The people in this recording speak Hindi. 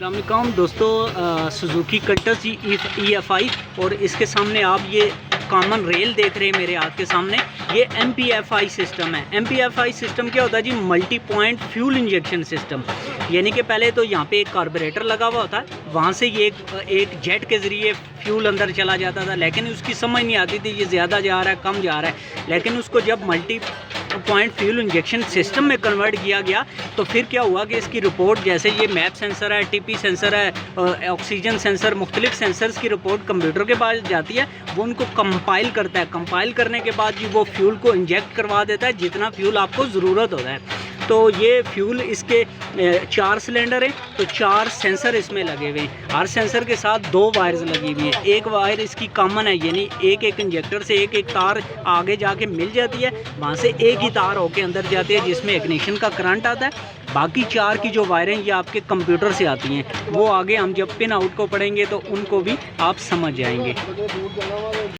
अस्सलामुअलैकुम दोस्तों, सुजुकी कटर्स EFI और इसके सामने आप ये कॉमन रेल देख रहे हैं मेरे हाथ के सामने। ये MPFI सिस्टम है। MPFI सिस्टम क्या होता है जी? Multi point fuel injection system. यानी कि पहले तो यहाँ पे एक कार्बोरेटर लगा हुआ होता है, वहाँ से ये एक जेट के ज़रिए फ्यूल अंदर चला जाता था, लेकिन उसकी समझ नहीं आती थी ये ज़्यादा जा रहा है कम जा रहा है। लेकिन उसको जब multi point fuel injection system में कन्वर्ट किया गया तो फिर क्या हुआ कि इसकी रिपोर्ट, जैसे ये मैप सेंसर है, TP सेंसर है, ऑक्सीजन सेंसर, मुख्तलिफ सेंसर्स की रिपोर्ट कंप्यूटर के पास जाती है, वो उनको कंपाइल करता है। कंपाइल करने के बाद जी वो फ्यूल को इंजेक्ट करवा देता है जितना फ्यूल आपको ज़रूरत होता है। तो ये फ्यूल इसके 4 सिलेंडर हैं, तो 4 सेंसर इसमें लगे हुए हैं। हर सेंसर के साथ 2 वायर्स लगी हुई हैं। एक वायर इसकी कॉमन है, यानी एक इंजेक्टर से एक तार आगे जाके मिल जाती है, वहाँ से एक ही तार होके अंदर जाती है जिसमें इग्निशन का करंट आता है। बाकी 4 की जो वायरें ये आपके कंप्यूटर से आती हैं, वो आगे हम जब पिन आउट को पढ़ेंगे तो उनको भी आप समझ जाएंगे।